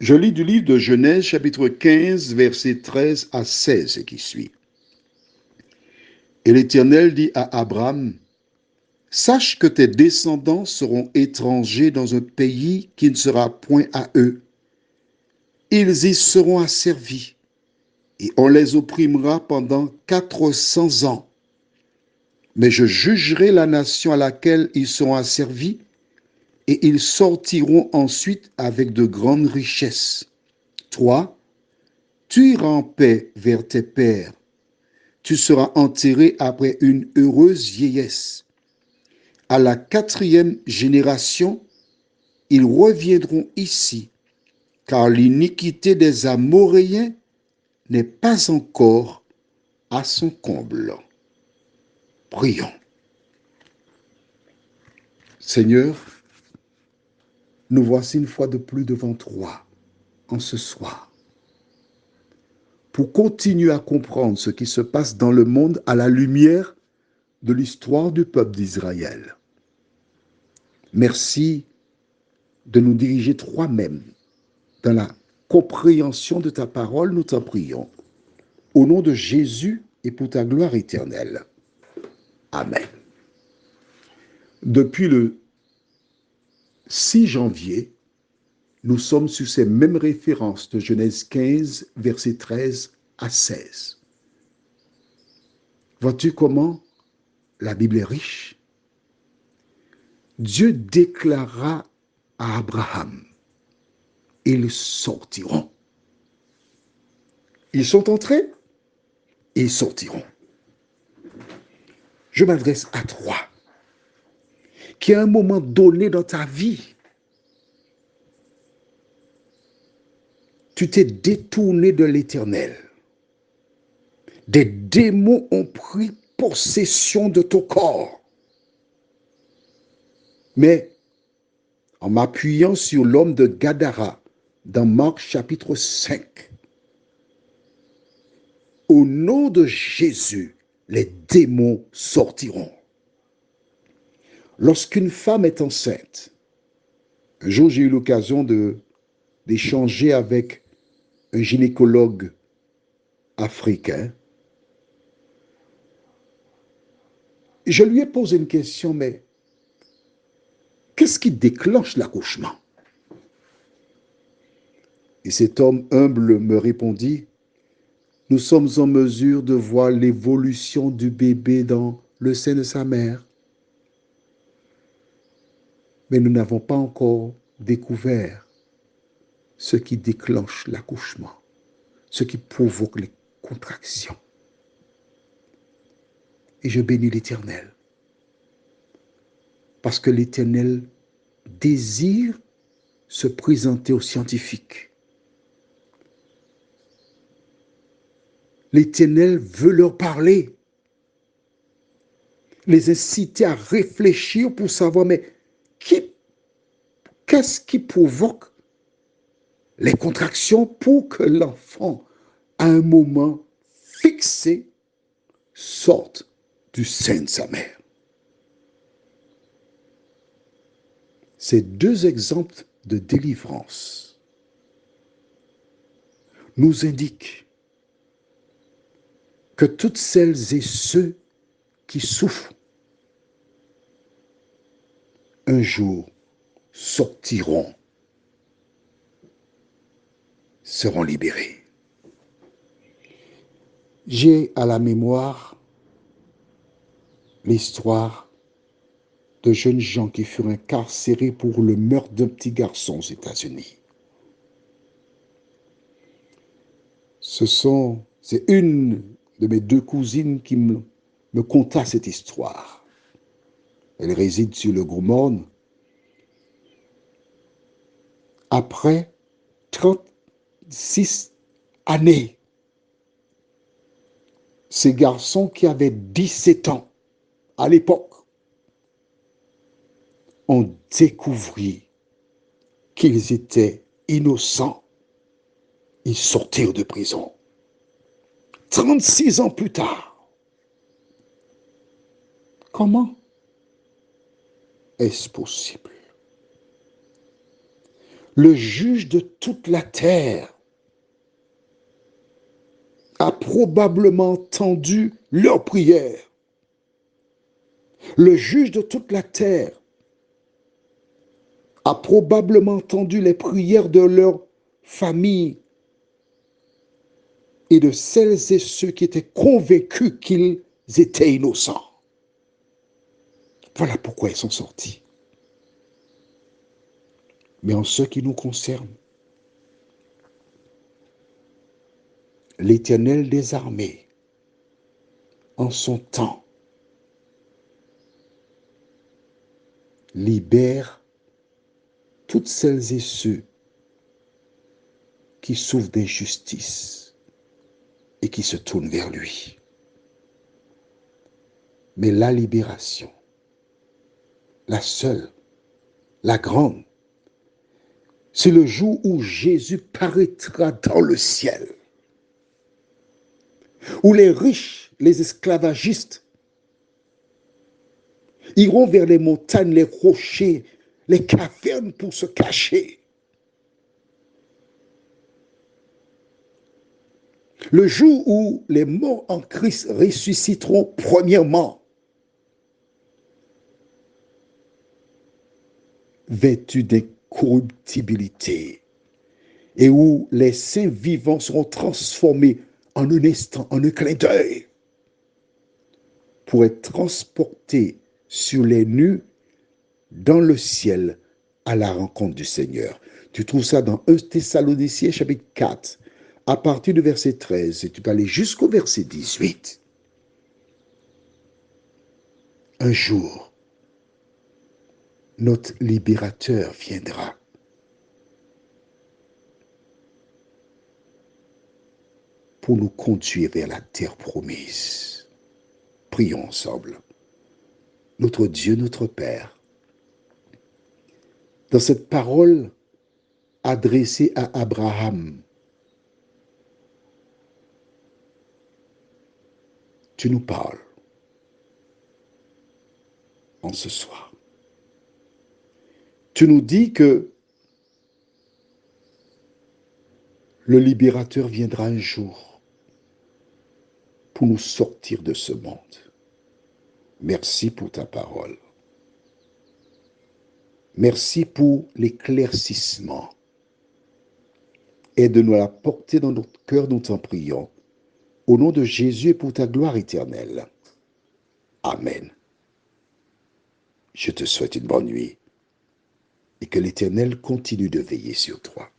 Je lis du livre de Genèse, chapitre 15, versets 13 à 16 qui suit. Et l'Éternel dit à Abraham, sache que tes descendants seront étrangers dans un pays qui ne sera point à eux. Ils y seront asservis, et on les opprimera pendant 400 ans. Mais je jugerai la nation à laquelle ils seront asservis, et ils sortiront ensuite avec de grandes richesses. Toi, tu iras en paix vers tes pères. Tu seras enterré après une heureuse vieillesse. À la 4e génération, ils reviendront ici, car l'iniquité des Amoréens n'est pas encore à son comble. Prions. Seigneur, nous voici une fois de plus devant toi en ce soir pour continuer à comprendre ce qui se passe dans le monde à la lumière de l'histoire du peuple d'Israël. Merci de nous diriger toi-même dans la compréhension de ta parole, nous t'en prions. Au nom de Jésus et pour ta gloire éternelle. Amen. Depuis le 6 janvier, nous sommes sur ces mêmes références de Genèse 15, versets 13 à 16. Vois-tu comment la Bible est riche? Dieu déclara à Abraham, ils sortiront. Ils sont entrés et ils sortiront. Je m'adresse à toi, qui à un moment donné dans ta vie, tu t'es détourné de l'Éternel. Des démons ont pris possession de ton corps. Mais en m'appuyant sur l'homme de Gadara, dans Marc chapitre 5, au nom de Jésus, les démons sortiront. Lorsqu'une femme est enceinte, un jour j'ai eu l'occasion d'échanger avec un gynécologue africain. Je lui ai posé une question, mais qu'est-ce qui déclenche l'accouchement? Et cet homme humble me répondit, nous sommes en mesure de voir l'évolution du bébé dans le sein de sa mère, mais nous n'avons pas encore découvert ce qui déclenche l'accouchement, ce qui provoque les contractions. Et je bénis l'Éternel, parce que l'Éternel désire se présenter aux scientifiques. L'Éternel veut leur parler, les inciter à réfléchir pour savoir, mais qu'est-ce qui provoque les contractions pour que l'enfant, à un moment fixé, sorte du sein de sa mère. Ces deux exemples de délivrance nous indiquent que toutes celles et ceux qui souffrent un jour sortiront, seront libérés. J'ai à la mémoire l'histoire de jeunes gens qui furent incarcérés pour le meurtre d'un petit garçon aux États-Unis. C'est une de mes deux cousines qui me conta cette histoire. Elle réside sur le Gros Morne. Après 36 années, ces garçons qui avaient 17 ans à l'époque ont découvert qu'ils étaient innocents. Ils sortirent de prison. 36 ans plus tard. Comment est-ce possible? Le juge de toute la terre a probablement entendu leurs prières. Le juge de toute la terre a probablement entendu les prières de leur famille et de celles et ceux qui étaient convaincus qu'ils étaient innocents. Voilà pourquoi ils sont sortis. Mais en ce qui nous concerne, l'Éternel des armées, en son temps, libère toutes celles et ceux qui souffrent d'injustice et qui se tournent vers lui. Mais la libération, la seule, la grande, c'est le jour où Jésus paraîtra dans le ciel, où les riches, les esclavagistes, iront vers les montagnes, les rochers, les cavernes pour se cacher. Le jour où les morts en Christ ressusciteront premièrement, vêtus d'incorruptibilité, et où les saints vivants seront transformés en un instant, en un clin d'œil, pour être transportés sur les nues dans le ciel à la rencontre du Seigneur. Tu trouves ça dans 1 Thessaloniciens chapitre 4, à partir du verset 13, et tu peux aller jusqu'au verset 18. Un jour, notre libérateur viendra. Pour nous conduire vers la terre promise. Prions ensemble. Notre Dieu, notre Père, dans cette parole adressée à Abraham, tu nous parles en ce soir. Tu nous dis que le libérateur viendra un jour pour nous sortir de ce monde. Merci pour ta parole. Merci pour l'éclaircissement. Aide-nous à la porter dans notre cœur, nous t'en prions. Au nom de Jésus et pour ta gloire éternelle. Amen. Je te souhaite une bonne nuit et que l'Éternel continue de veiller sur toi.